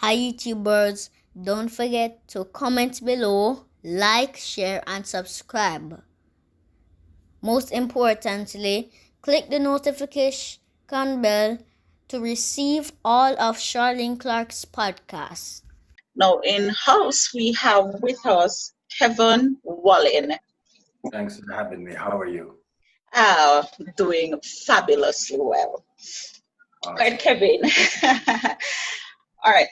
Hi YouTubers, don't forget to comment below, like, share and subscribe. Most importantly, click the notification bell to receive all of Sharleen Clarke's podcasts. Now in house we have with us Kevin Wallen. Thanks for having me. How are you? Doing fabulously well. All right, Kevin. All right.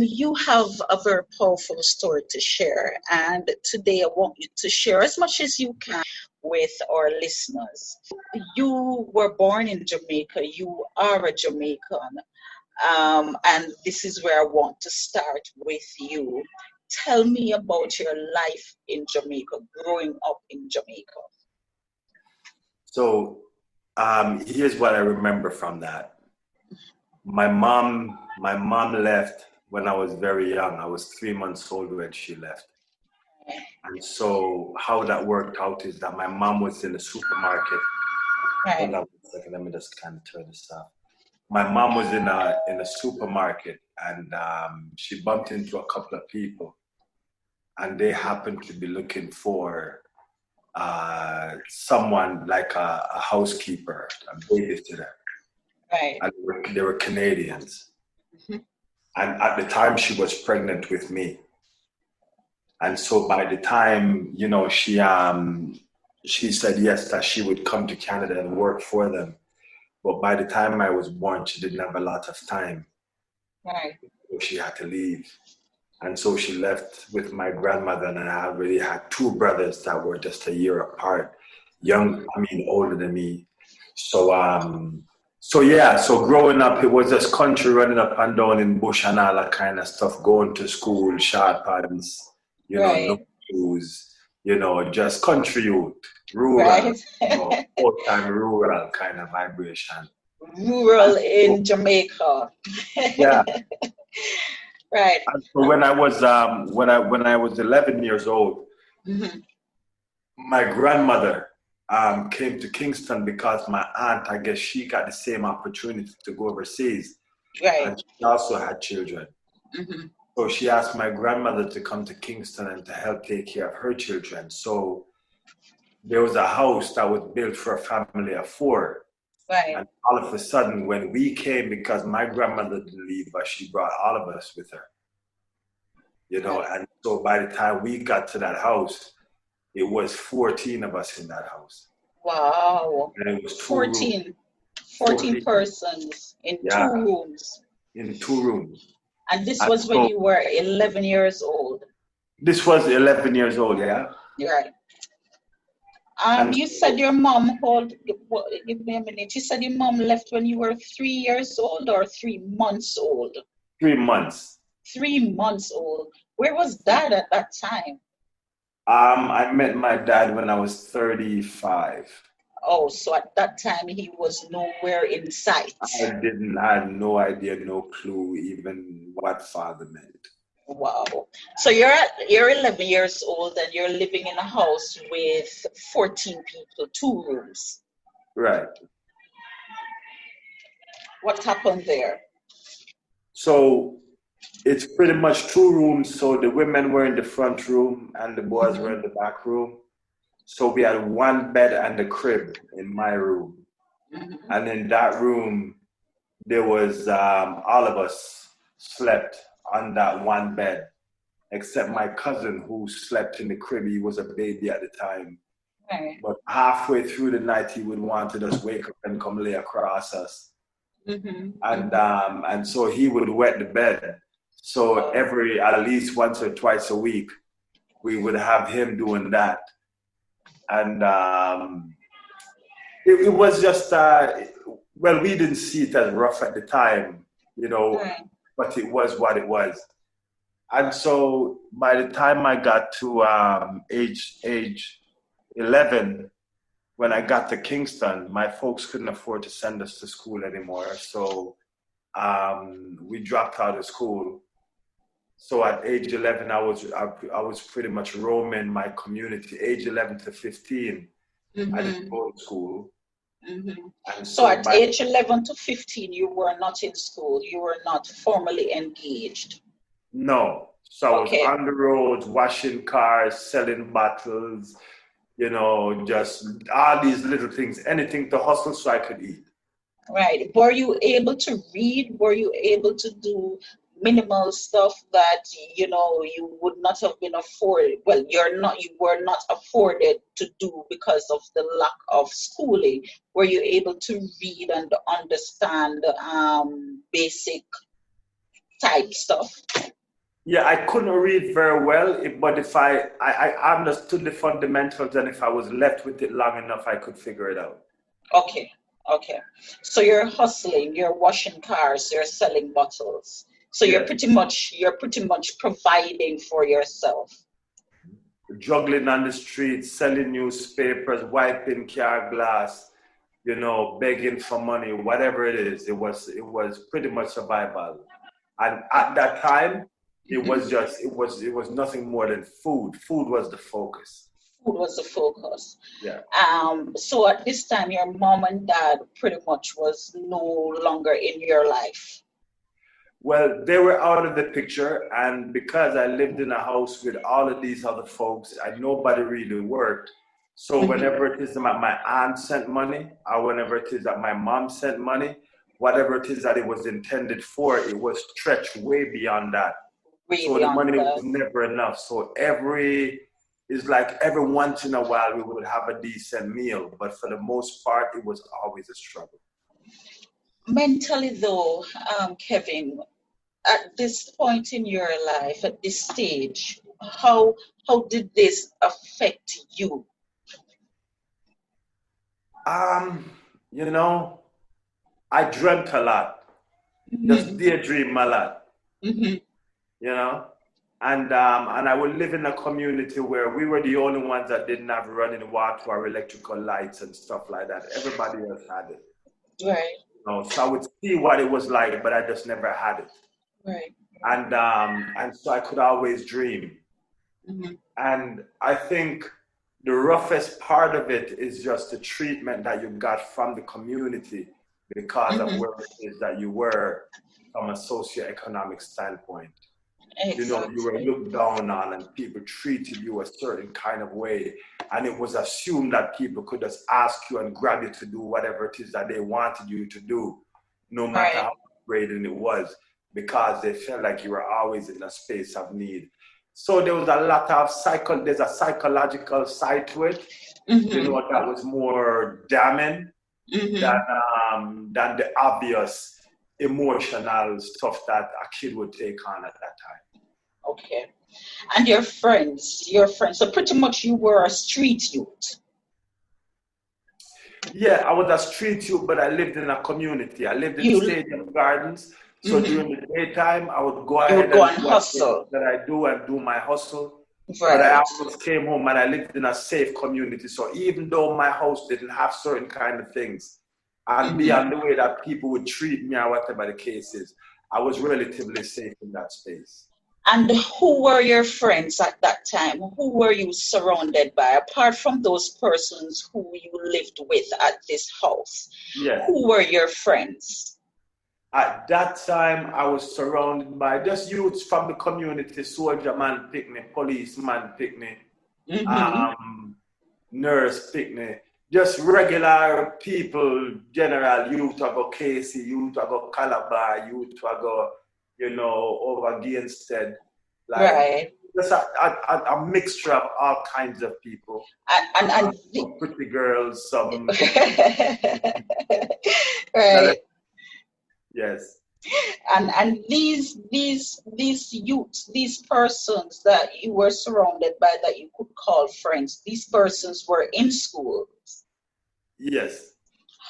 You have a very powerful story to share, and today I want you to share as much as you can with our listeners. You were born in Jamaica. You are a Jamaican, and this is where I want to start with you. Tell me about your life in Jamaica, growing up in Jamaica. So, here's what I remember from that. My mom left when I was very young. I was 3 months old when she left. And so how that worked out is that my mom was in the supermarket. Right. Hold on a second, let me just kind of turn this off. My mom was in a supermarket, and she bumped into a couple of people, and they happened to be looking for someone like a housekeeper, a babysitter. Right. And they were Canadians. Mm-hmm. And at the time she was pregnant with me. And so by the time, you know, she said yes, that she would come to Canada and work for them. But by the time I was born, she didn't have a lot of time. Right. So she had to leave. And so she left with my grandmother, and I already had two brothers that were just a year apart, older than me. So growing up, it was just country, running up and down in bush and all that kind of stuff, going to school, short pants, Right. no shoes, just country youth, rural, Right. full-time rural kind of vibration. Rural in Jamaica. Yeah. Right. And so when I was 11 years old, Mm-hmm. my grandmother came to Kingston because my aunt, I guess she got the same opportunity to go overseas. Right. And she also had children. Mm-hmm. So she asked my grandmother to come to Kingston and to help take care of her children. So there was a house that was built for a family of 4. Right. And all of a sudden, when we came, because my grandmother didn't leave us, she brought all of us with her. Right. And so by the time we got to that house, it was 14 of us in that house. Wow. And it was 14 persons in 2 rooms. In 2 rooms. And this was when you were 11 years old. This was 11 years old, yeah. Right. You said your mom, give me a minute. You said your mom left when you were 3 years old or 3 months old? 3 months. 3 months old. Where was Dad at that time? I met my dad when I was 35. Oh, so at that time he was nowhere in sight. I had no idea, no clue even what father meant. Wow. So you're 11 years old and you're living in a house with 14 people, 2 rooms. Right. What happened there? So it's pretty much 2 rooms. So the women were in the front room and the boys were in the back room. So we had 1 bed and a crib in my room. Mm-hmm. And in that room, there was all of us slept on that 1 bed, except my cousin who slept in the crib. He was a baby at the time. Right. But halfway through the night, he would want to just wake up and come lay across us. Mm-hmm. And so he would wet the bed. So at least once or twice a week, we would have him doing that. And it was just, we didn't see it as rough at the time, Right. but it was what it was. And so by the time I got to age 11, when I got to Kingston, my folks couldn't afford to send us to school anymore. So we dropped out of school. So at age 11, I was pretty much roaming my community. Age 11 to 15, mm-hmm. I didn't go to school. Mm-hmm. And So so at age 11 to 15, you were not in school. You were not formally engaged. no. So I was Okay. on the roads, washing cars, selling bottles, just all these little things, anything to hustle so I could eat. Right. Were you able to read? Were you able to do minimal stuff that you would not have been afforded? Well, you were not afforded to do because of the lack of schooling. Were you able to read and understand basic type stuff? Yeah, I couldn't read very well, but if I understood the fundamentals, and if I was left with it long enough, I could figure it out. Okay. Okay. So you're hustling, you're washing cars, you're selling bottles. So Yeah, you're pretty much providing for yourself. juggling on the streets, selling newspapers, wiping car glass, begging for money, whatever it is. It was pretty much survival. And at that time, it was nothing more than food. Food was the focus. Food was the focus. Yeah. So at this time, your mom and dad pretty much was no longer in your life. Well, they were out of the picture, and because I lived in a house with all of these other folks, and nobody really worked. So whenever it is that my aunt sent money, or whenever it is that my mom sent money, whatever it is that it was intended for, it was stretched way beyond that. Way So the beyond money that. was never enough. So every once in a while we would have a decent meal, but for the most part, it was always a struggle. Mentally, though, Kevin, at this point in your life, at this stage, how did this affect you? Um, you know, I dreamt a lot, just Mm-hmm. daydream a lot, Mm-hmm. you know, and I would live in a community where we were the only ones that didn't have running water or electrical lights and stuff like that. Everybody else had it, Right, so I would see what it was like, but I just never had it, right. and so I could always dream. Mm-hmm. And I think the roughest part of it is just the treatment that you got from the community because of Mm-hmm. where it is that you were from a socioeconomic standpoint. You were Exactly. looked down on and people treated you a certain kind of way. And it was assumed that people could just ask you and grab you to do whatever it is that they wanted you to do, no matter Right. how degrading it was, because they felt like you were always in a space of need. So there was a lot of there's a psychological side to it, Mm-hmm. that was more damning than, Mm-hmm. than the obvious emotional stuff that a kid would take on at that time. Okay. And your friends. So pretty much you were a street youth. Yeah, I was a street youth, but I lived in a community. I lived in You Stadium Gardens. So mm-hmm. during the daytime, I would go You would ahead go and and do what it is hustle. that I do and do my hustle. But I Right. always came home and I lived in a safe community. So even though my house didn't have certain kind of things, and Mm-hmm. beyond the way that people would treat me or whatever the case is, I was relatively safe in that space. And who were your friends at that time? Who were you surrounded by, apart from those persons who you lived with at this house? Yes. Who were your friends? At that time, I was surrounded by just youths from the community, soldier man pick me, policeman pick me, Mm-hmm. nurse pick me, just regular people, general youth I go Casey, youth I go Calabar, youth I go, over Gainstead, like Right. just a mixture of all kinds of people. And Some pretty girls, some right. yes. And these youths, these persons that you were surrounded by, that you could call friends, these persons were in school. Yes.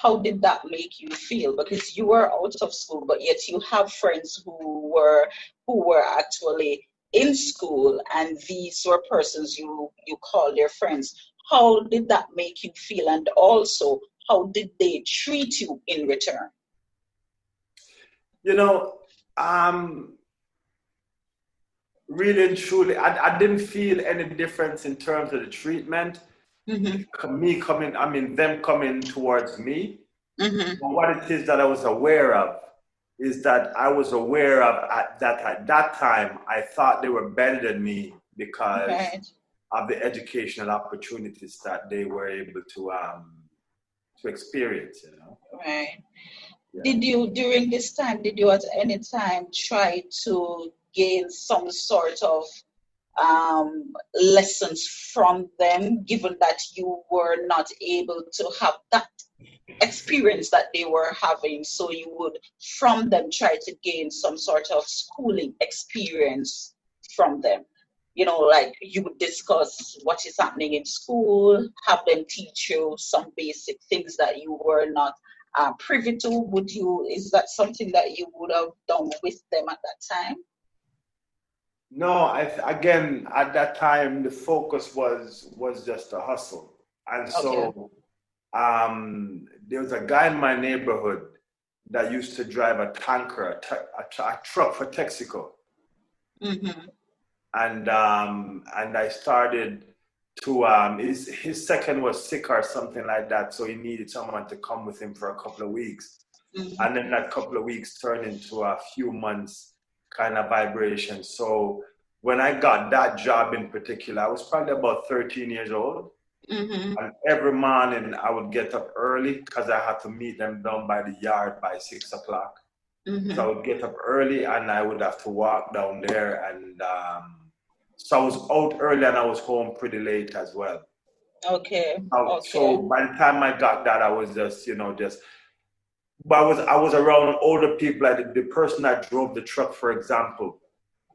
How did that make you feel? Because you were out of school, but yet you have friends who were actually in school, and these were persons you call their friends. How did that make you feel? And also, how did they treat you in return? Really and truly, I didn't feel any difference in terms of the treatment. Them coming towards me. Mm-hmm. But what it is that I was aware of is that I was aware of at that time, I thought they were better than me because Right. of the educational opportunities that they were able to experience, you know. Right. Yeah. Did you, during this time, did you at any time try to gain some sort of lessons from them, given that you were not able to have that experience that they were having? So you would, from them, try to gain some sort of schooling experience from them. You know, like you would discuss what is happening in school, have them teach you some basic things that you were not privy to. Would you? Is that something that you would have done with them at that time? No, again at that time the focus was just a hustle, and Okay. so there was a guy in my neighborhood that used to drive a tanker, a truck for Texaco, Mm-hmm. and I started to his second was sick or something like that, so he needed someone to come with him for a couple of weeks, Mm-hmm. and then that couple of weeks turned into a few months kind of vibration. So when I got that job in particular, I was probably about 13 years old. Mm-hmm. And every morning I would get up early because I had to meet them down by the yard by 6 o'clock. So I Mm-hmm. would get up early and I would have to walk down there. And so I was out early and I was home pretty late as well. Okay. So Okay. by the time I got that, I was just, but I was around older people, like the person that drove the truck, for example.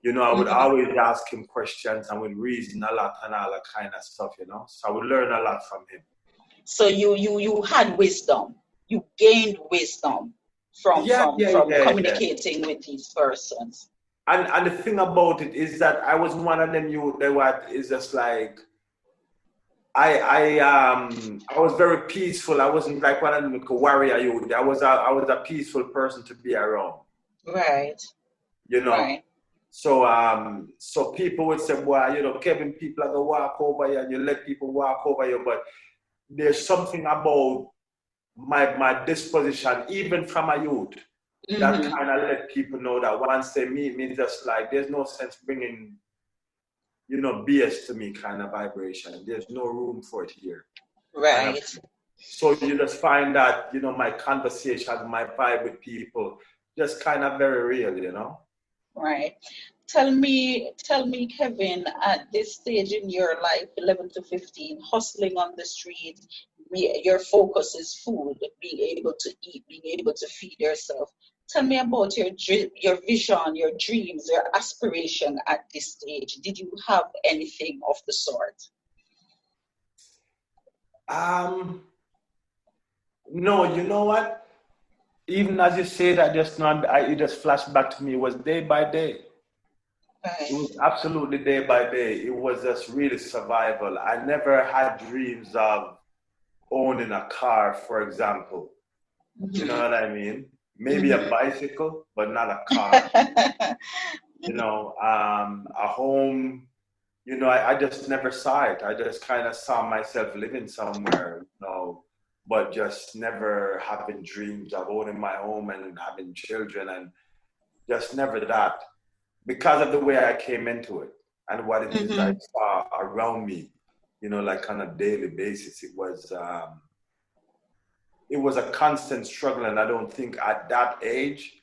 I would Mm-hmm. always ask him questions and would reason a lot and all that kind of stuff. So I would learn a lot from him. So you had wisdom. You gained wisdom from Yeah, from yeah, from yeah, yeah. communicating with these persons. And the thing about it is that I was one of them that what is just like I was very peaceful. I wasn't like one of them like a warrior youth. I was a peaceful person to be around. Right. You know. Right. So people would say, well, Kevin, people are gonna walk over you and you let people walk over you, but there's something about my disposition, even from a youth, that Mm-hmm. kind of let people know that once they meet me, just like there's no sense bringing, BS to me kind of vibration. There's no room for it here. And Right. so you just find that, my conversation, my vibe with people, just kind of very real. Right. Tell me, Kevin, at this stage in your life, 11 to 15, hustling on the street, your focus is food, being able to eat, being able to feed yourself. Tell me about your vision, your dreams, your aspiration at this stage. Did you have anything of the sort? No, you know what? Even as you say that just now, it just flashed back to me. It was day by day. It Right. was absolutely day by day. It was just really survival. I never had dreams of owning a car, for example. You know Mm-hmm. what I mean? Maybe a Mm-hmm. bicycle, but not a car. A home. I just never saw it. I just kind of saw myself living somewhere, but just never having dreams of owning my home and having children and just never that. Because of the way I came into it and what it is I Mm-hmm. saw around me, like on a daily basis, it was a constant struggle. And I don't think at that age,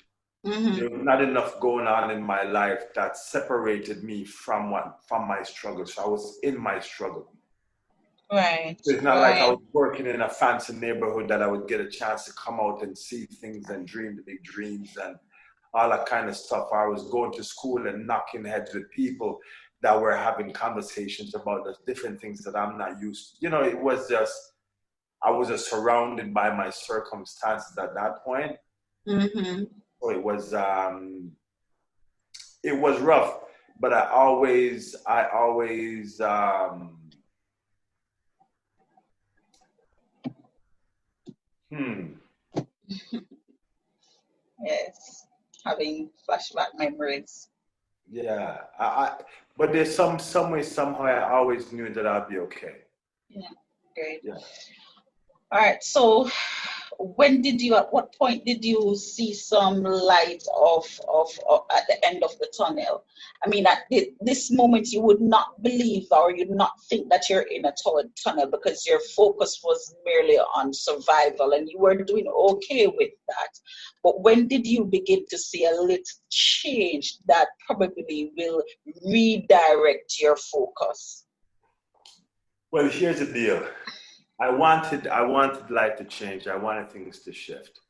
Mm-hmm. there was not enough going on in my life that separated me from my struggle. So I was in my struggle. Right. So it's not like I Right. was working in a fancy neighborhood that I would get a chance to come out and see things and dream the big dreams and all that kind of stuff. I was going to school and knocking heads with people that were having conversations about the different things that I'm not used to. It was just, I was just surrounded by my circumstances at that point. Mm-hmm. So it was rough, but I always, Yes. Having flashback memories. yeah, but there's some way, somehow I always knew that I'd be okay. Yeah. Great. Yeah. All right. So at what point did you see some light of at the end of the tunnel? I mean, at this moment, you would not believe or you'd not think that you're in a tunnel because your focus was merely on survival and you were doing okay with that. But when did you begin to see a little change that probably will redirect your focus? Well, here's the deal. I wanted life to change. I wanted things to shift.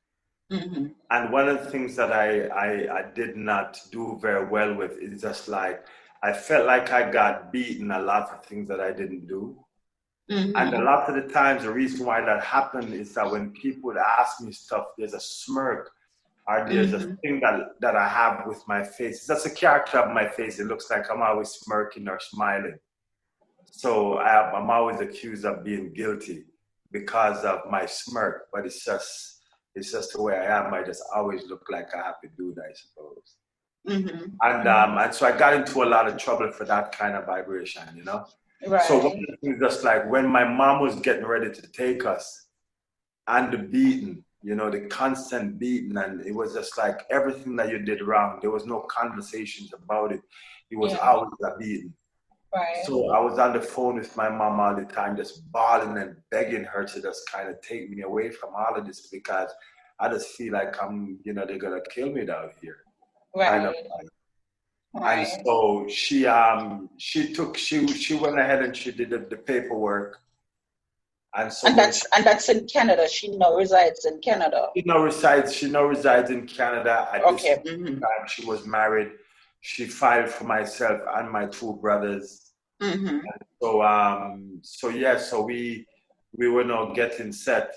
Mm-hmm. And one of the things that I did not do very well with is just like, I felt like I got beaten a lot for things that I didn't do. Mm-hmm. And a lot of the times, the reason why that happened is that when people would ask me stuff, there's a smirk or there's a thing that I have with my face. That's a character of my face. It looks like I'm always smirking or smiling. So I'm always accused of being guilty because of my smirk, but it's just the way I am. I just always look like I have to do that, I suppose. Mm-hmm. And so I got into a lot of trouble for that kind of vibration, you know? Right. So one of the things, just like when my mom was getting ready to take us and the beating, you know, the constant beating, and it was just like everything that you did wrong, there was no conversations about it. It was always a beating. Right. So I was on the phone with my mom all the time, just bawling and begging her to just kind of take me away from all of this because I just feel like they're gonna kill me down here. Right. Kind of. Right. And so she went ahead and she did the paperwork. And so that's in Canada. She now resides in Canada. She now resides in Canada. At this time she was married. She filed for myself and my two brothers. Mm-hmm. So we were now getting set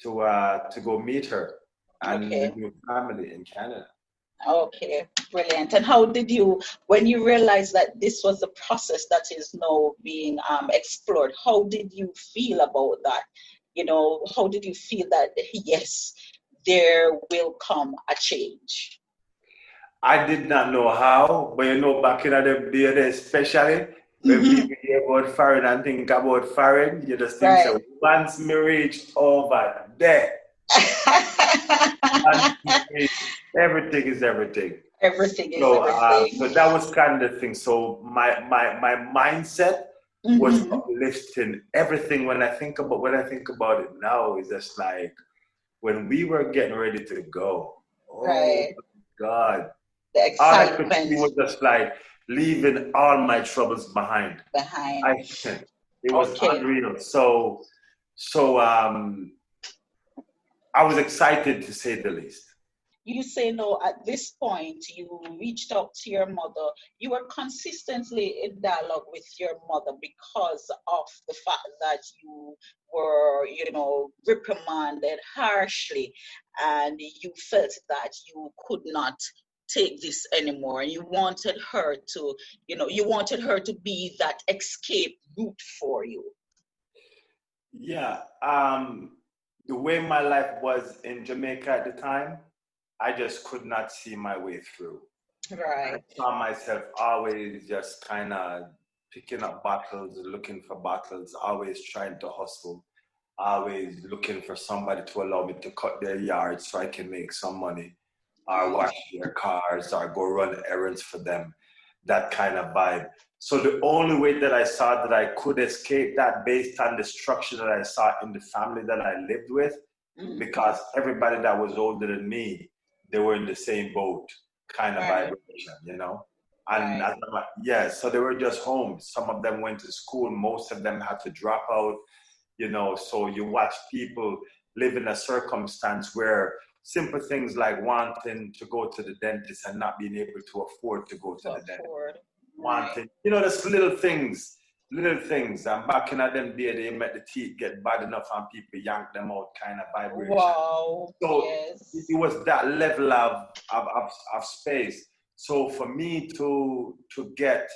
to go meet her and new family in Canada. Okay, brilliant. And how did you, when you realized that this was the process that is now being explored, how did you feel about that? You know, how did you feel that, yes, there will come a change? I did not know how, but you know, back in the day, especially when people hear about foreign and think about foreign, you just think, so once me reach over there, everything is everything. Everything is everything. So that was kind of the thing. So my mindset was uplifting. Everything when I think about it now is just like when we were getting ready to go. Oh God. The excitement. All I could see was just like leaving all my troubles behind. It was unreal. So I was excited to say the least. You say no, at this point, you reached out to your mother. You were consistently in dialogue with your mother because of the fact that you were, reprimanded harshly and you felt that you could not take this anymore. And you wanted her to be that escape route for you. Yeah. The way my life was in Jamaica at the time, I just could not see my way through. Right. I saw myself always just kind of picking up bottles, looking for bottles, always trying to hustle, always looking for somebody to allow me to cut their yard so I can make some money, or wash their cars, or go run errands for them, that kind of vibe. So the only way that I saw that I could escape that based on the structure that I saw in the family that I lived with, because everybody that was older than me, they were in the same boat kind of vibration, you know? And so they were just home. Some of them went to school. Most of them had to drop out, you know? So you watch people live in a circumstance where simple things like wanting to go to the dentist and not being able to afford to go to the dentist. Wanting, just little things. And back in them days, they met the teeth get bad enough and people yank them out kind of vibration. Wow. So it was that level of space. So for me to get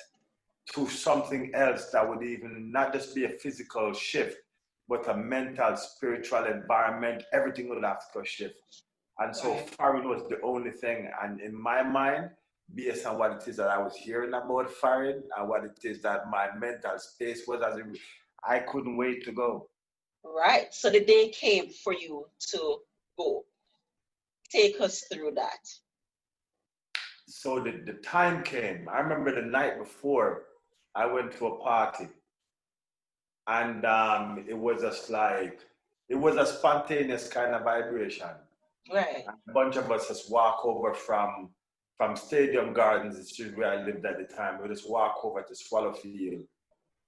to something else that would even not just be a physical shift, but a mental, spiritual environment, everything would have to shift. And so foreign was the only thing. And in my mind, based on what it is that I was hearing about foreign and what it is that my mental space was, I couldn't wait to go. Right. So the day came for you to go. Take us through that. So the time came. I remember the night before I went to a party, and it was just like, it was a spontaneous kind of vibration. Right. And a bunch of us just walk over from Stadium Gardens, which is where I lived at the time. We just walk over to Swallowfield,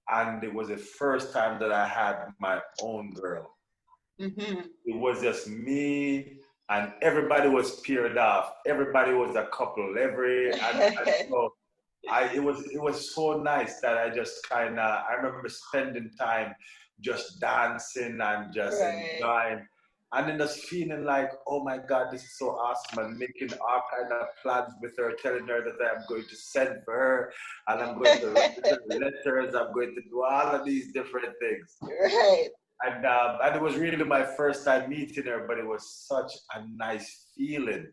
and it was the first time that I had my own girl. Mm-hmm. It was just me, and everybody was paired off. Everybody was a couple. So it was so nice that I just kind of, I remember spending time just dancing and just Right. enjoying, and then just feeling like, oh my God, this is so awesome, and making all kind of plans with her, telling her that I'm going to send for her, and I'm going to write her letters, I'm going to do all of these different things. Right. And it was really my first time meeting her, but it was such a nice feeling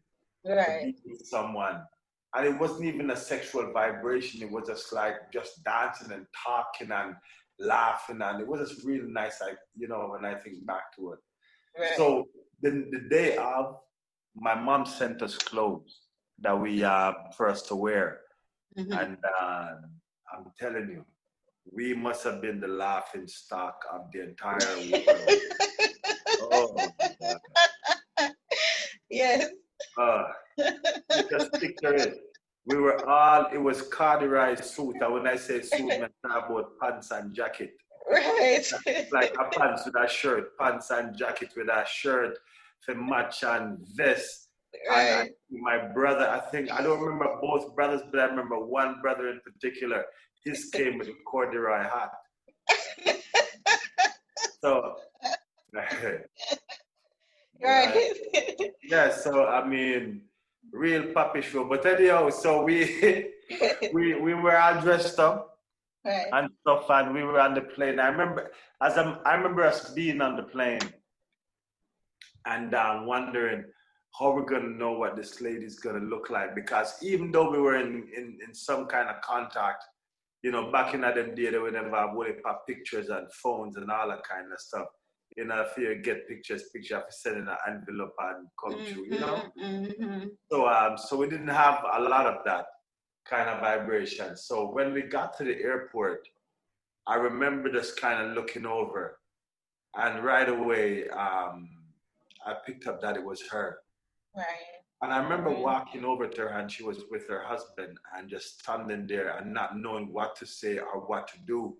to Right. be with someone. And it wasn't even a sexual vibration. It was just like just dancing and talking and laughing. And it was just really nice, like, when I think back to it. Right. So the day of, my mom sent us clothes that we for us to wear. Mm-hmm. And I'm telling you, we must have been the laughing stock of the entire world. Oh my God. Yes. Just picture it. We were all, it was corduroy suit. And when I say suit, I talk about pants and jacket. Right. Like a pants with a shirt, pants and jacket with a shirt for match and vest. Right. And my brother, I don't remember both brothers, but I remember one brother in particular. His came with a corduroy hat. So, Right. yeah, so I mean, real puppy show. But anyhow, so we were all dressed up Right. and stuff, and we were on the plane. I remember us being on the plane and wondering how we're gonna know what this lady's gonna look like, because even though we were in some kind of contact, back in that day, they would never have pop pictures and phones and all that kind of stuff. If you get pictures, you have to send in an envelope and come through, Mm-hmm. So we didn't have a lot of that kind of vibration. So when we got to the airport, I remember just kind of looking over, and right away, I picked up that it was her. Right. And I remember walking over to her, and she was with her husband, and just standing there and not knowing what to say or what to do,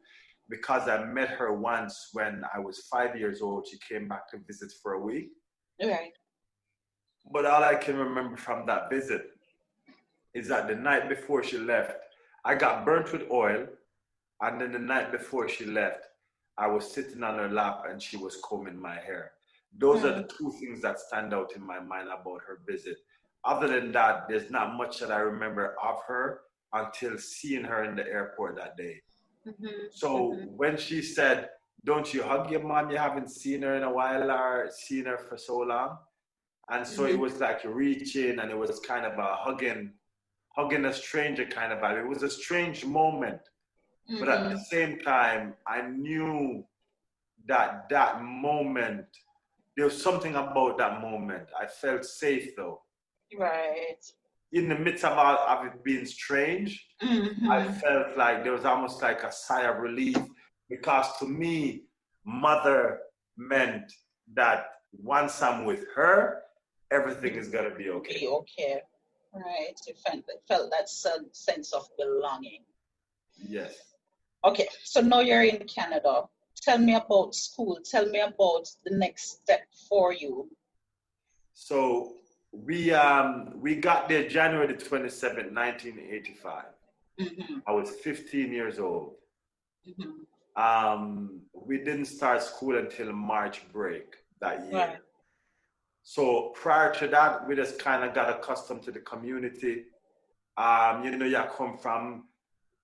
because I met her once when I was 5 years old. She came back to visit for a week. Right. But all I can remember from that visit is that the night before she left, I got burnt with oil. And then the night before she left, I was sitting on her lap and she was combing my hair. Those are the two things that stand out in my mind about her visit. Other than that, there's not much that I remember of her until seeing her in the airport that day. Mm-hmm. So when she said, "Don't you hug your mom? You haven't seen her in a while or seen her for so long." And so it was like reaching, and it was kind of a hugging a stranger kind of vibe. It was a strange moment. But at the same time, I knew that moment, there was something about that moment. I felt safe though. Right. In the midst of all of it being strange, I felt like there was almost like a sigh of relief, because to me, mother meant that once I'm with her, everything is gonna be okay. Be okay. Right. You felt that sense of belonging. Yes. Okay, so now you're in Canada. Tell me about school. Tell me about the next step for you. So we got there January 27th, 1985. I was 15 years old. We didn't start school until March break that year. Right. So prior to that, we just kind of got accustomed to the community. You come from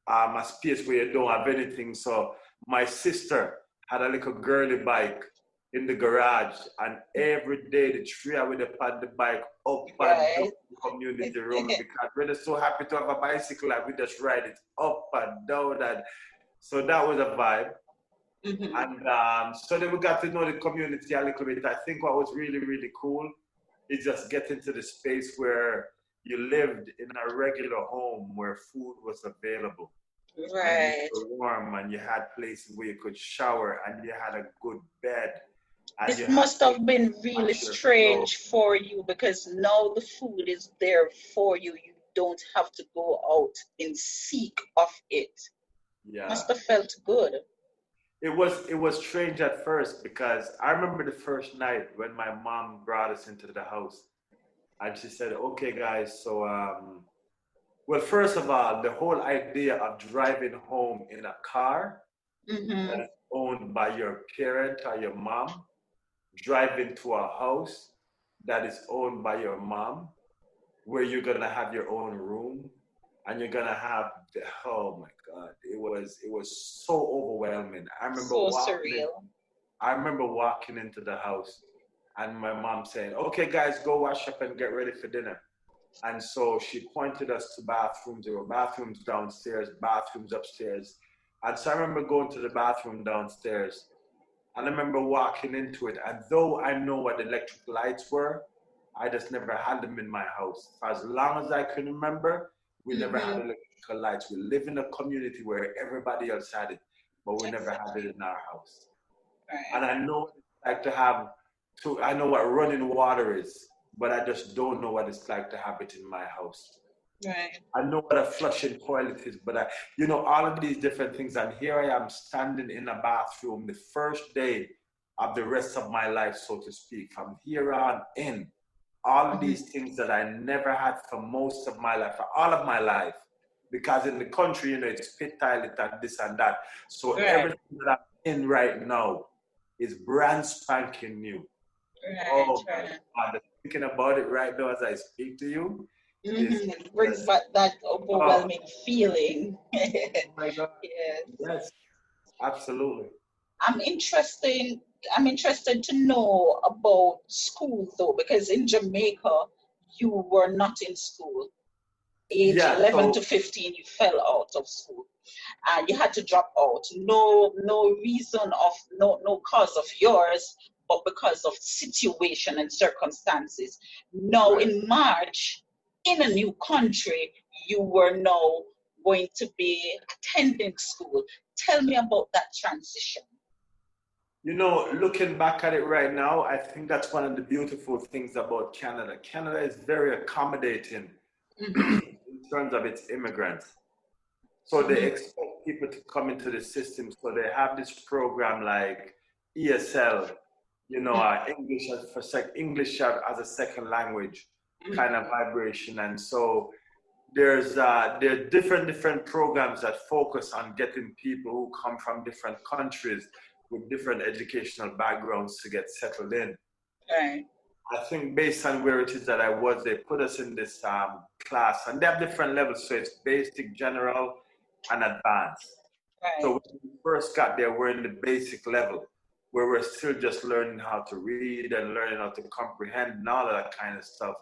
a space where you don't have anything. So my sister had a little girly bike in the garage, and every day the three would pad the bike up and down the community road, because we're just so happy to have a bicycle and we just ride it up and down. And so that was a vibe. And so then we got to know the community a little bit. I think what was really, really cool is just getting to the space where you lived in a regular home where food was available. And you Right. were warm and you had places where you could shower and you had a good bed. And This you had must have been really wash your clothes. strange for you because now the food is there for you. You don't have to go out in seek of it. Yeah. Must have felt good. It was strange at first because I remember the first night when my mom brought us into the house and she said, "Okay, guys, so well, first of all, the whole idea of driving home in a car that is owned by your parent or your mom, driving to a house that is owned by your mom, where you're gonna have your own room and you're gonna have the, oh my God, it was so overwhelming. So surreal. I remember walking into the house and my mom saying, "Okay, guys, go wash up and get ready for dinner." And so she pointed us to bathrooms. There were bathrooms downstairs, bathrooms upstairs. And so I remember going to the bathroom downstairs. And I remember walking into it. And though I know what electric lights were, I just never had them in my house. For as long as I can remember, we never had electrical lights. We live in a community where everybody else had it, but we never had it in our house. Right. And I know what it's like to have, I know what running water is, but I just don't know what it's like to have it in my house. Right. I know what a flushing toilet is, but all of these different things. And here I am standing in a bathroom the first day of the rest of my life, so to speak. From here on in, all of these things that I never had for most of my life, for all of my life, because in the country, it's pit toilet and this and that. So everything that I'm in right now is brand spanking new. Right. Oh my God, thinking about it right now as I speak to you. It brings back that overwhelming feeling. Oh my God. Yes, absolutely. I'm interested to know about school though, because in Jamaica you were not in school. Age 11 to 15, you fell out of school and you had to drop out. No reason of no cause of yours, but because of situation and circumstances. Now in March, in a new country, you were now going to be attending school. Tell me about that transition. Looking back at it right now, I think that's one of the beautiful things about Canada. Canada is very accommodating in terms of its immigrants. So they expect people to come into the system. So they have this program like ESL, English as a second language kind of vibration. And so there are different programs that focus on getting people who come from different countries with different educational backgrounds to get settled in. Right. I think based on where it is that I was, they put us in this class, and they have different levels. So it's basic, general, and advanced. Right. So when we first got there, we're in the basic level, where we're still just learning how to read and learning how to comprehend and all of that kind of stuff.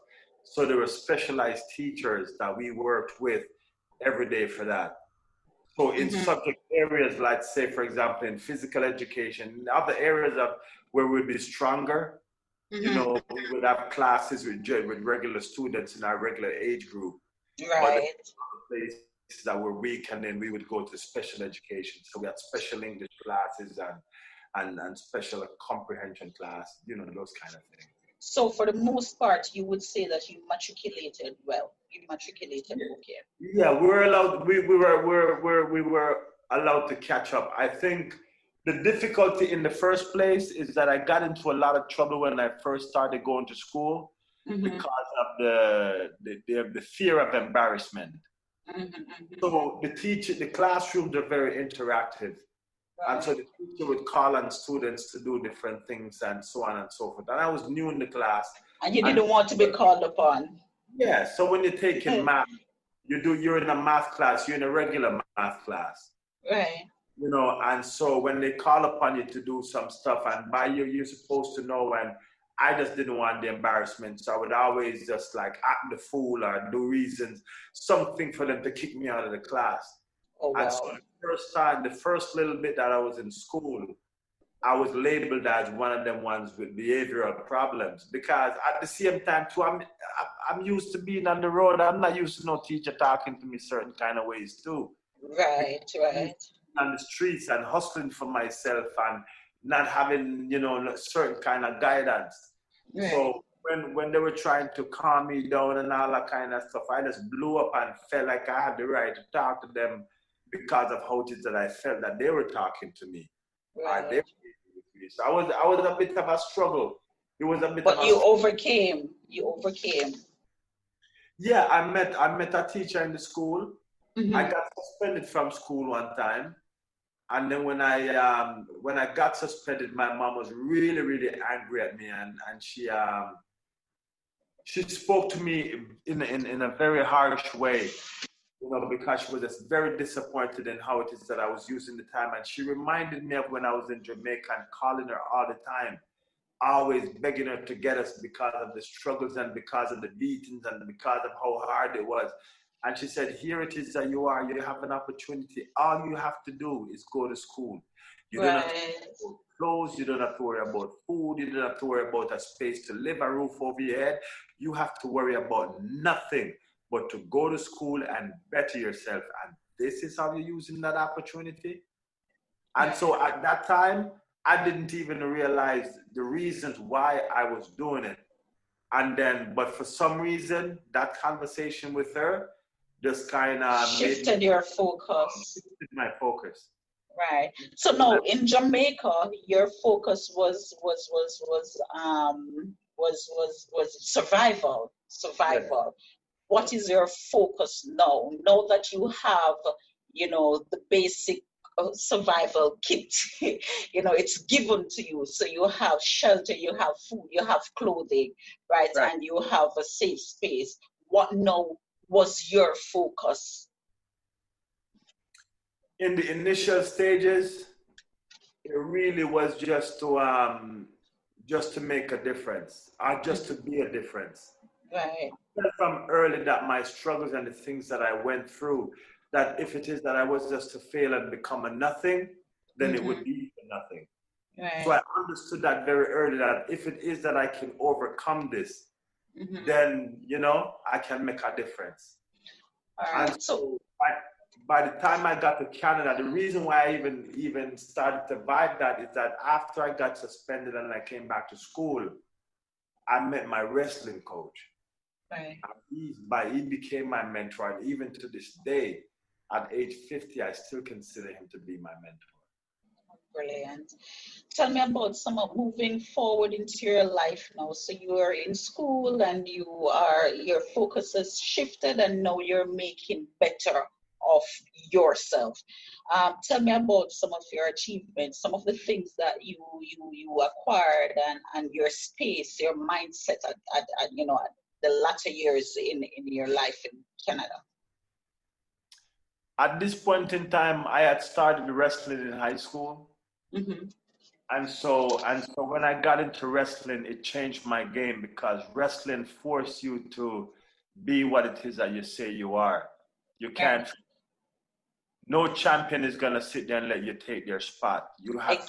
So there were specialized teachers that we worked with every day for that. So in subject areas, like say, for example, in physical education, other areas of where we'd be stronger, we would have classes with regular students in our regular age group. Right. But the places that were weak, and then we would go to special education. So we had special English classes and special comprehension class, those kind of things. So for the most part, you would say that you matriculated well. You matriculated okay. Yeah, we were allowed to catch up. I think the difficulty in the first place is that I got into a lot of trouble when I first started going to school because of the fear of embarrassment. So the classrooms are very interactive. Right. And so the teacher would call on students to do different things and so on and so forth. And I was new in the class. And you didn't want to be called upon. Yeah, so when you're taking math, you're in a math class, you're in a regular math class. Right. And so when they call upon you to do some stuff, and by you're supposed to know, and I just didn't want the embarrassment. So I would always just like act the fool or do reasons, something for them to kick me out of the class. Oh, And so wow. the first little bit that I was in school, I was labeled as one of them ones with behavioral problems because at the same time too, I'm used to being on the road. I'm not used to no teacher talking to me certain kind of ways too. Right, right. On the streets and hustling for myself and not having, certain kind of guidance. Right. So when they were trying to calm me down and all that kind of stuff, I just blew up and felt like I had the right to talk to them because of how it is that I felt that they were talking to me. Right. They were with me. So I was a bit of a struggle. It was a bit But of a you overcame. You overcame. Yeah, I met a teacher in the school. Mm-hmm. I got suspended from school one time. And then when I got suspended, my mom was really, really angry at me, and she spoke to me in a very harsh way, because she was just very disappointed in how it is that I was using the time. And she reminded me of when I was in Jamaica and calling her all the time, always begging her to get us because of the struggles and because of the beatings and because of how hard it was. And she said, here it is that you have an opportunity. All you have to do is go to school. You don't have to worry about clothes, you don't have to worry about food, you don't have to worry about a space to live, a roof over your head. You have to worry about nothing but to go to school and better yourself. And this is how you're using that opportunity. And so at that time, I didn't even realize the reasons why I was doing it. And then, but for some reason, that conversation with her just kind of shifted your focus. Shifted my focus. Right. So no, in Jamaica, your focus was survival. Survival. Yeah. What is your focus now? Know that you have, the basic survival kit. It's given to you. So you have shelter, you have food, you have clothing, right? And you have a safe space. What now was your focus? In the initial stages, it really was just to make a difference, or just to be a difference. Right. I felt from early that my struggles and the things that I went through, that if it is that I was just to fail and become a nothing, then it would be a nothing. Right. So I understood that very early, that if it is that I can overcome this, then, I can make a difference. All right. And so by the time I got to Canada, the reason why I even started to vibe that is that after I got suspended and I came back to school, I met my wrestling coach. Right. He became my mentor, and even to this day, at age 50, I still consider him to be my mentor. Brilliant. Tell me about some of moving forward into your life now. So you are in school and your focus has shifted, and now you're making better of yourself. Tell me about some of your achievements, some of the things that you acquired, and your space, your mindset at the latter years in your life in Canada. At this point in time, I had started wrestling in high school. Mm-hmm. And so when I got into wrestling, it changed my game, because wrestling forced you to be what it is that you say you are. You can't. No champion is gonna sit there and let you take their spot. You have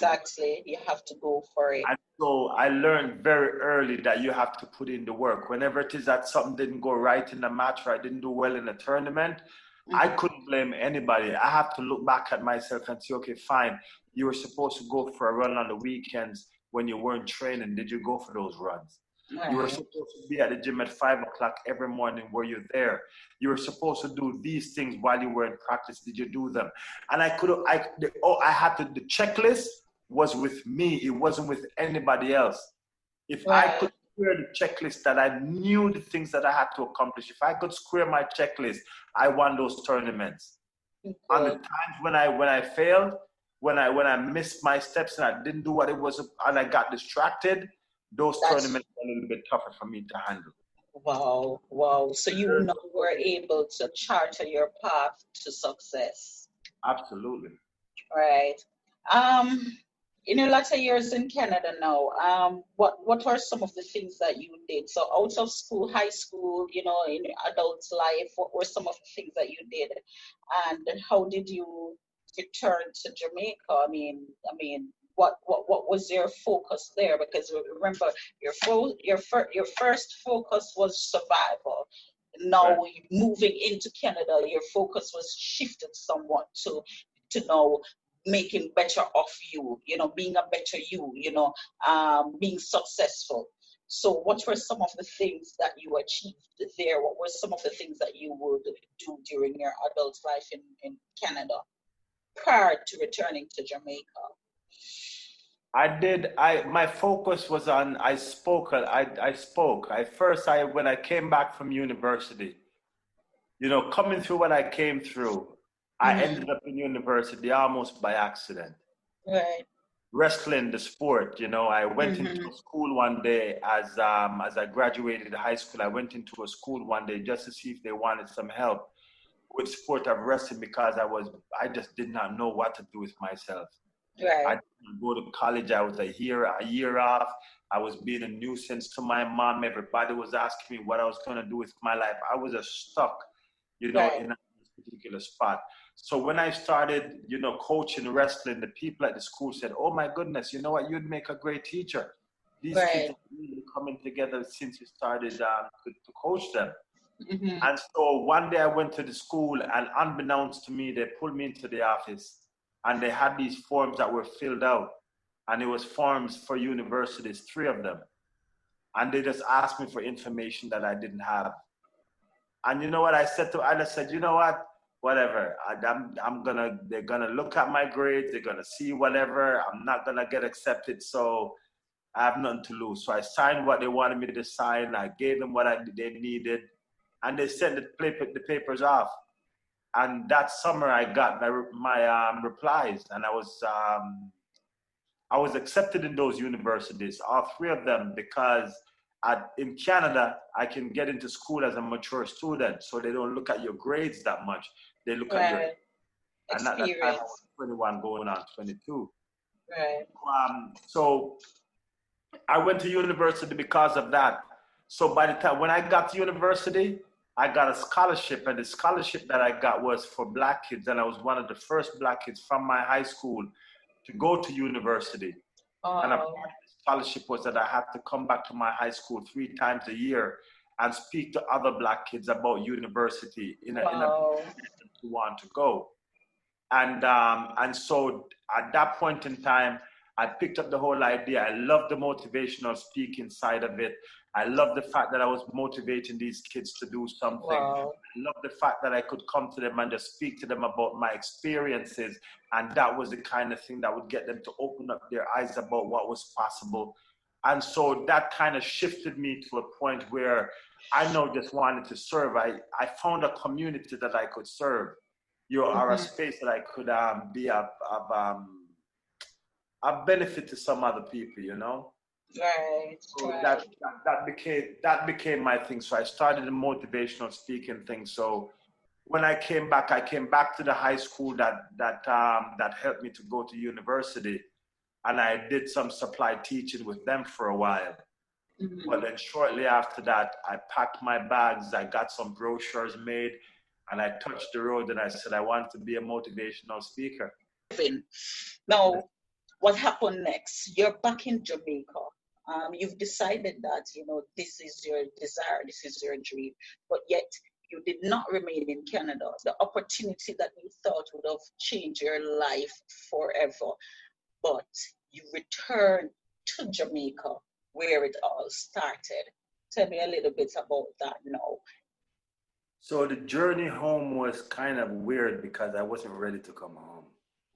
you have to go for it. And so I learned very early that you have to put in the work. Whenever it is that something didn't go right in the match, or I didn't do well in the tournament, I couldn't blame anybody. I have to look back at myself and say, okay, fine. You were supposed to go for a run on the weekends when you weren't training. Did you go for those runs? Right. You were supposed to be at the gym at 5 o'clock every morning. Were you there? You were supposed to do these things while you were in practice. Did you do them? And the checklist was with me. It wasn't with anybody else. If I could square the checklist, that I knew the things that I had to accomplish, if I could square my checklist, I won those tournaments. On the times when I failed, when I missed my steps and I didn't do what it was, and I got distracted, those tournaments were a little bit tougher for me to handle. Wow. So you now were able to charter your path to success. Absolutely. Right. in your latter years in Canada now, what are some of the things that you did? So out of school, high school, you know, in adult life, what were some of the things that you did, and how did you return to Jamaica? What was your focus there? Because remember, your first focus was survival. Now Right. moving into Canada, your focus was shifted somewhat to now making better of you, you know, being a better you, you know, being successful. So what were some of the things that you achieved there? What were some of the things that you would do during your adult life in Canada prior to returning to Jamaica? My focus was on, I spoke. When I came back from university, you know, coming through what I came through, I ended up in university almost by accident. Right. Wrestling, the sport, you know, I went into a school one day as I graduated high school. I went into a school one day just to see if they wanted some help with sport of wrestling because I just did not know what to do with myself. Right. I didn't go to college. I was a year off. I was being a nuisance to my mom. Everybody was asking me what I was going to do with my life. I was just stuck, you know, in a particular spot. So when I started, you know, coaching wrestling, the people at the school said, "Oh my goodness, you know what? You'd make a great teacher. These kids are really coming together since you started to coach them." And so one day I went to the school, and unbeknownst to me, they pulled me into the office, and they had these forms that were filled out, and it was forms for universities, 3 of them, and they just asked me for information that I didn't have. And you know what I said to? I just said, you know what? Whatever. They're gonna look at my grades. They're gonna see whatever. I'm not gonna get accepted. So I have nothing to lose. So I signed what they wanted me to sign. I gave them what they needed, and they sent the papers off. And that summer, I got my replies, and I was accepted in those universities, all 3 of them, because in Canada, I can get into school as a mature student, so they don't look at your grades that much. They look at your, and at that time I was 21 going on 22. Right. So I went to university because of that. So by the time when I got to university, I got a scholarship, and the scholarship that I got was for Black kids, and I was one of the first Black kids from my high school to go to university. And a part of the scholarship was that I had to come back to my high school 3 times a year and speak to other Black kids about university in a to want to go. And so at that point in time, I picked up the whole idea. I love the motivational speaking side of it. I love the fact that I was motivating these kids to do something. I love the fact that I could come to them and just speak to them about my experiences. And that was the kind of thing that would get them to open up their eyes about what was possible. And so that kind of shifted me to a point where I just wanted to serve. I found a community that I could serve. Or a space that I could be of benefit to some other people, you know. Right. So that became my thing. So I started a motivational speaking thing. So when I came back to the high school that helped me to go to university, and I did some supply teaching with them for a while. But then shortly after that, I packed my bags. I got some brochures made. And I touched the road, and I said, I want to be a motivational speaker. Now, what happened next? You're back in Jamaica. You've decided that, you know, this is your desire, this is your dream, but yet you did not remain in Canada. The opportunity that you thought would have changed your life forever, but you returned to Jamaica, where it all started. Tell me a little bit about that now. So the journey home was kind of weird because I wasn't ready to come home.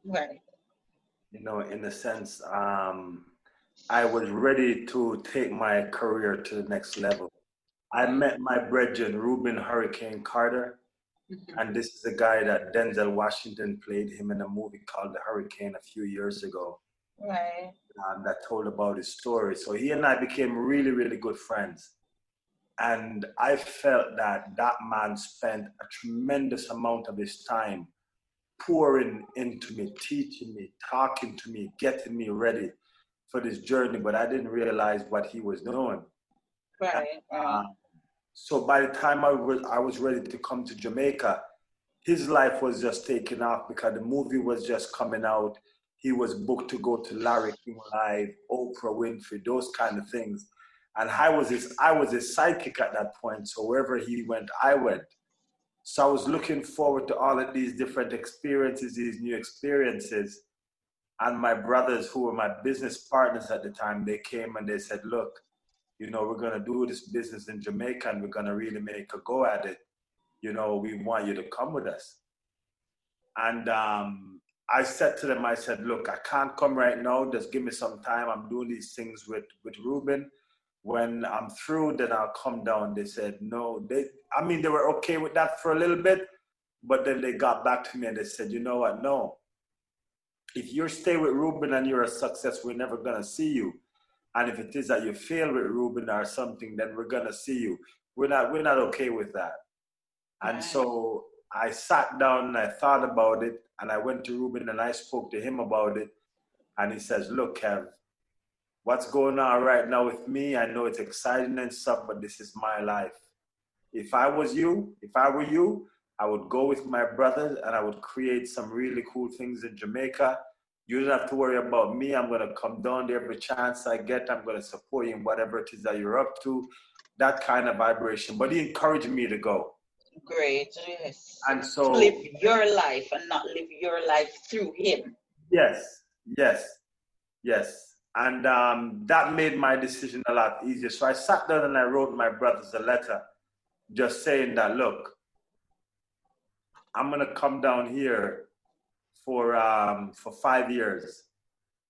Right. You know, in the sense, I was ready to take my career to the next level. I met my brethren, Reuben Hurricane Carter, and this is the guy that Denzel Washington played him in a movie called The Hurricane a few years ago. Right. That told about his story. So he and I became really, really good friends. And I felt that man spent a tremendous amount of his time pouring into me, teaching me, talking to me, getting me ready for this journey, but I didn't realize what he was doing. Right. So by the time I was ready to come to Jamaica, his life was just taking off because the movie was just coming out. He was booked to go to Larry King Live, Oprah Winfrey, those kind of things. And I was his sidekick at that point. So wherever he went, I went. So I was looking forward to all of these different experiences, these new experiences. And my brothers, who were my business partners at the time, they came and they said, look, you know, we're going to do this business in Jamaica and we're going to really make a go at it. You know, we want you to come with us. And I said to them, I said, look, I can't come right now. Just give me some time. I'm doing these things with Ruben. When I'm through, then I'll come down. They said, no. They were okay with that for a little bit. But then they got back to me and they said, you know what? No. If you stay with Ruben and you're a success, we're never going to see you. And if it is that you fail with Ruben or something, then we're going to see you. We're not okay with that. And so I sat down and I thought about it, and I went to Ruben and I spoke to him about it. And he says, look, Kev, what's going on right now with me, I know it's exciting and stuff, but this is my life. If I were you, I would go with my brothers and I would create some really cool things in Jamaica. You don't have to worry about me. I'm going to come down there every chance I get. I'm going to support you in whatever it is that you're up to. That kind of vibration. But he encouraged me to go. Great, yes. And so live your life and not live your life through him. Yes. And that made my decision a lot easier. So I sat down and I wrote my brothers a letter just saying that, look, I'm going to come down here for 5 years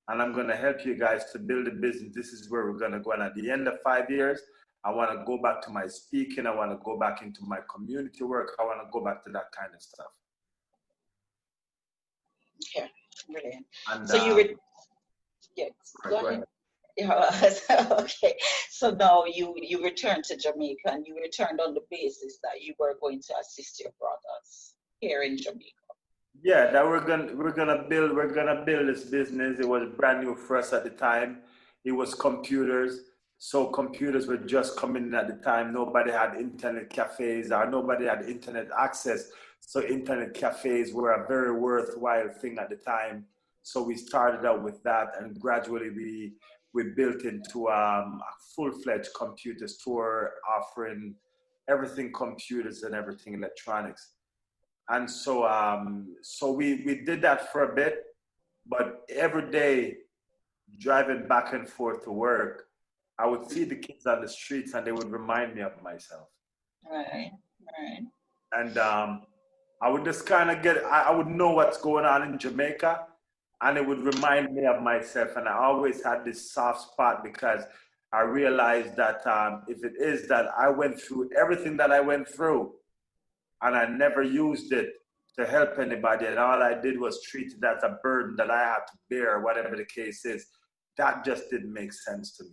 and I'm going to help you guys to build a business. This is where we're going to go. And at the end of 5 years, I want to go back to my speaking. I want to go back into my community work. I want to go back to that kind of stuff. Yeah, brilliant. And, so you were, yes, go ahead. Yeah, okay. So now you returned to Jamaica and you returned on the basis that you were going to assist your brothers here in Jamaica. Yeah, that we're gonna build this business. It was brand new for us at the time. It was computers. So computers were just coming in at the time. Nobody had internet cafes or nobody had internet access. So internet cafes were a very worthwhile thing at the time. So we started out with that, and gradually we built into a full-fledged computer store offering everything computers and everything electronics. And so we did that for a bit, but every day driving back and forth to work, I would see the kids on the streets and they would remind me of myself. Right. And I would just kind of I would know what's going on in Jamaica and it would remind me of myself. And I always had this soft spot because I realized that if it is that I went through everything that I went through and I never used it to help anybody and all I did was treat it as a burden that I had to bear, whatever the case is, that just didn't make sense to me.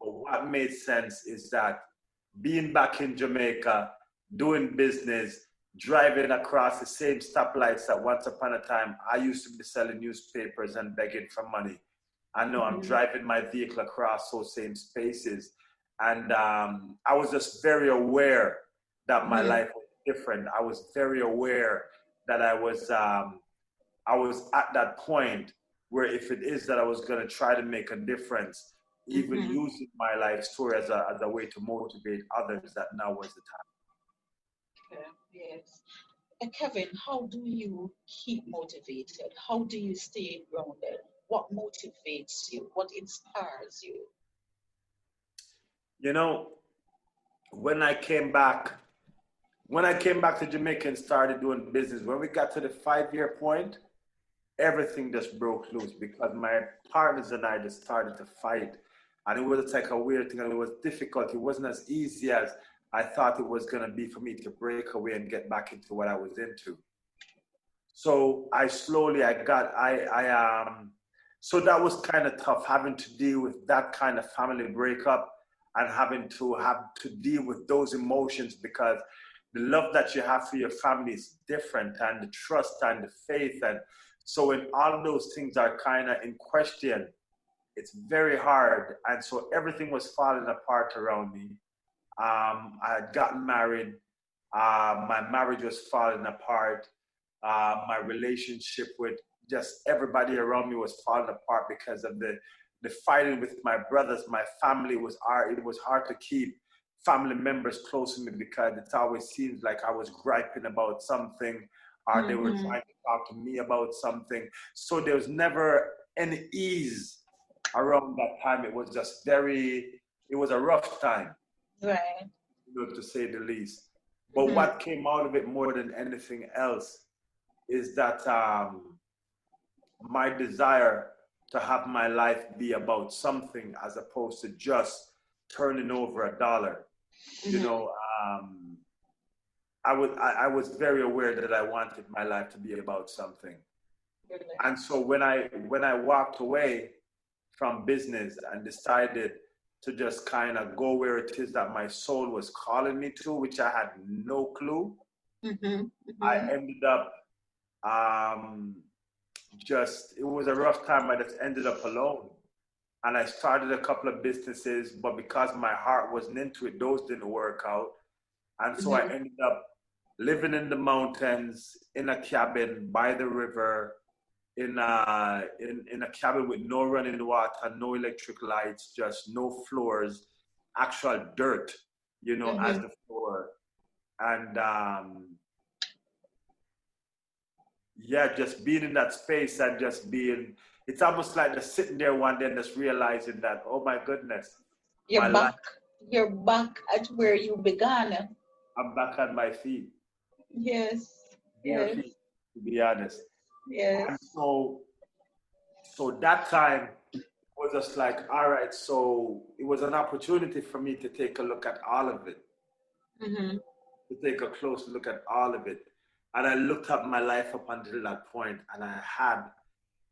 But what made sense is that being back in Jamaica, doing business, driving across the same stoplights that once upon a time I used to be selling newspapers and begging for money. I know I'm driving my vehicle across those same spaces. And I was just very aware that my life was different. I was very aware that I was at that point where if it is that I was going to try to make a difference, even using my life story as a way to motivate others, that now was the time. Yes. And Kevin, how do you keep motivated? How do you stay grounded? What motivates you? What inspires you? You know, when I came back to Jamaica and started doing business, when we got to the 5-year point, everything just broke loose because my partners and I just started to fight. And it was like a weird thing and it was difficult. It wasn't as easy as I thought it was going to be for me to break away and get back into what I was into. So so that was kind of tough, having to deal with that kind of family breakup and having to deal with those emotions because the love that you have for your family is different, and the trust and the faith. And so when all those things are kind of in question, it's very hard. And so everything was falling apart around me. I had gotten married. My marriage was falling apart. My relationship with just everybody around me was falling apart because of the fighting with my brothers. My family was hard. It was hard to keep family members close to me because it always seems like I was griping about something, or they were trying to talk to me about something. So there was never any ease around that time. It was just it was a rough time, Right. to say the least. But what came out of it more than anything else is that my desire to have my life be about something as opposed to just turning over a dollar. I was very aware that I wanted my life to be about something. And so when I walked away from business and decided to just kind of go where it is that my soul was calling me to, which I had no clue, I ended up it was a rough time. I just ended up alone. And I started a couple of businesses, but because my heart wasn't into it, those didn't work out. And so I ended up living in the mountains, in a cabin by the river, in a cabin with no running water, no electric lights, just no floors, actual dirt, as the floor. And just being in that space and just being, it's almost like just sitting there one day and just realizing that, oh my goodness, you're back at where you began. I'm back on my feet. Yes. Bare feet, to be honest. Yes. And so that time was just like, all right, so it was an opportunity for me to take a look at all of it. To take a close look at all of it. And I looked at my life up until that point, and I had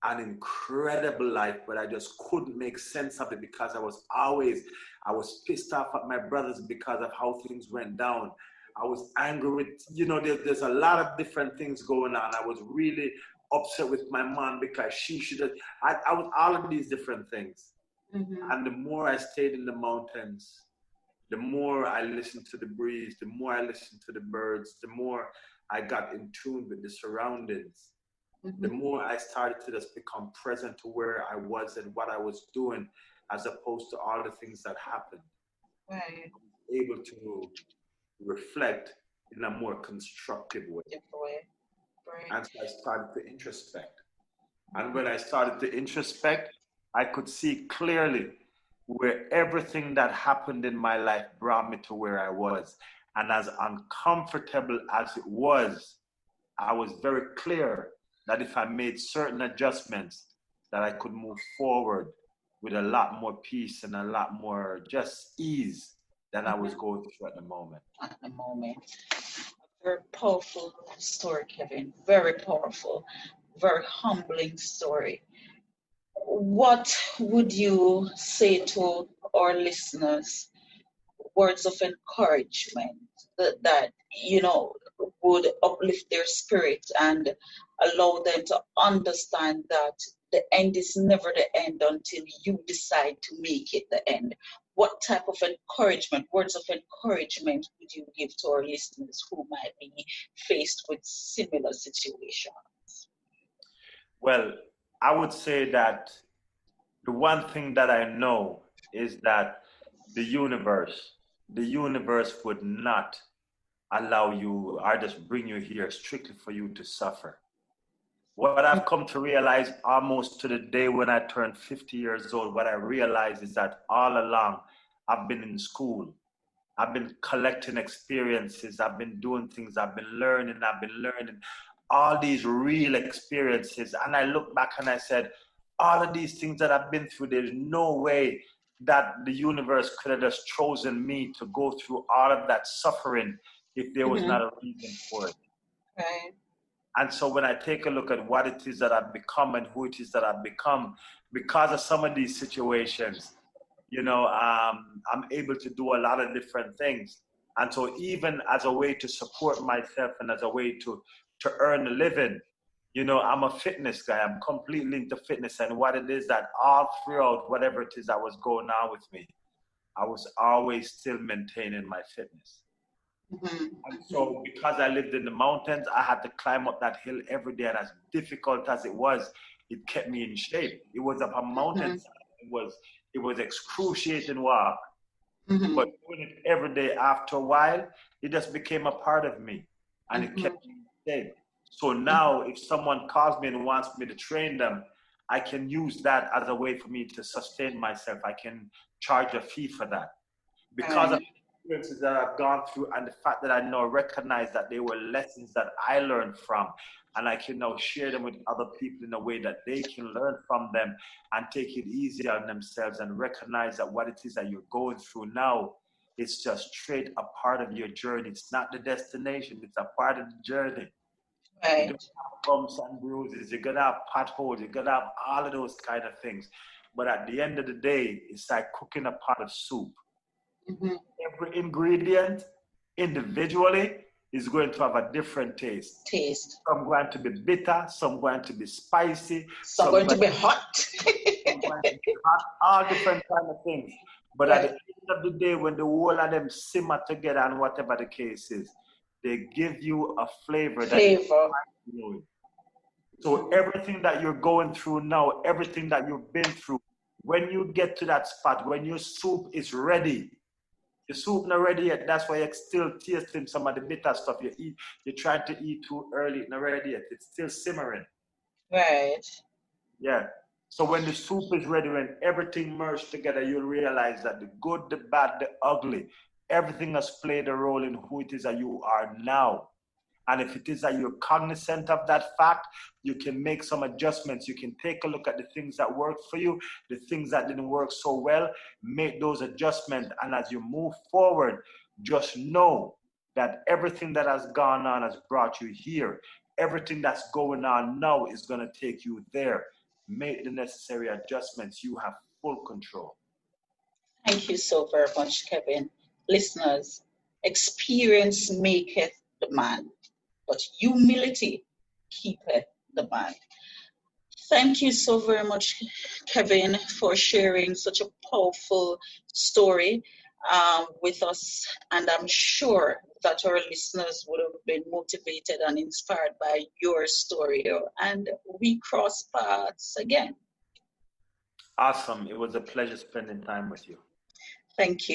an incredible life, but I just couldn't make sense of it because I was pissed off at my brothers because of how things went down. I was angry with, there's a lot of different things going on. I was really upset with my mom because she should have, I was all of these different things. And the more I stayed in the mountains, the more I listened to the breeze, the more I listened to the birds, the more I got in tune with the surroundings, the more I started to just become present to where I was and what I was doing, as opposed to all the things that happened. Right. Able to reflect in a more constructive way. Right. And so I started to introspect. And when I started to introspect, I could see clearly where everything that happened in my life brought me to where I was. And as uncomfortable as it was, I was very clear that if I made certain adjustments, that I could move forward with a lot more peace and a lot more just ease than I was going through at the moment. Very powerful story, Kevin. Very powerful, very humbling story. What would you say to our listeners? Words of encouragement that would uplift their spirit and allow them to understand that the end is never the end until you decide to make it the end. What type of encouragement, words of encouragement would you give to our listeners who might be faced with similar situations? Well, I would say that the one thing that I know is that the universe would not allow you or just bring you here strictly for you to suffer. What I've come to realize almost to the day when I turned 50 years old, what I realized is that all along I've been in school. I've been collecting experiences. I've been doing things. I've been learning all these real experiences. And I look back and I said, all of these things that I've been through, there's no way that the universe could have just chosen me to go through all of that suffering if there was not a reason for it. Right. And so when I take a look at what it is that I've become and who it is that I've become, because of some of these situations, I'm able to do a lot of different things. And so even as a way to support myself and as a way to earn a living, you know, I'm a fitness guy. I'm completely into fitness. And what it is that all throughout whatever it is that was going on with me, I was always still maintaining my fitness. And so because I lived in the mountains, I had to climb up that hill every day. And as difficult as it was, it kept me in shape. It was up a mountain. It was excruciating walk. But doing it every day, after a while, it just became a part of me, and it kept me in shape. So now if someone calls me and wants me to train them, I can use that as a way for me to sustain myself. I can charge a fee for that. Because of the experiences that I've gone through and the fact that I now recognize that they were lessons that I learned from, and I can now share them with other people in a way that they can learn from them and take it easy on themselves and recognize that what it is that you're going through now, it's just straight a part of your journey. It's not the destination, it's a part of the journey. You're gonna have bumps and bruises, you're gonna have potholes, you're gonna have all of those kind of things. But at the end of the day, it's like cooking a pot of soup. Every ingredient individually is going to have a different taste. Some going to be bitter, some going to be spicy, some going to be hot. Some going to be hot, all different kind of things. But at the end of the day, when the whole of them simmer together and whatever the case is, they give you a flavor. So everything that you're going through now, everything that you've been through, when you get to that spot, when your soup is ready, the soup not ready yet. That's why you're still tasting some of the bitter stuff you eat. You're trying to eat too early, it's not ready yet. It's still simmering. Right. Yeah. So when the soup is ready, when everything merged together, you'll realize that the good, the bad, the ugly, everything has played a role in who it is that you are now. And if it is that you're cognizant of that fact, you can make some adjustments. You can take a look at the things that worked for you, the things that didn't work so well, make those adjustments. And as you move forward, just know that everything that has gone on has brought you here. Everything that's going on now is going to take you there. Make the necessary adjustments. You have full control. Thank you so very much, Kevin. Listeners, experience maketh the man, but humility keepeth the man. Thank you so very much, Kevin, for sharing such a powerful story with us. And I'm sure that our listeners would have been motivated and inspired by your story. And we cross paths again. Awesome. It was a pleasure spending time with you. Thank you.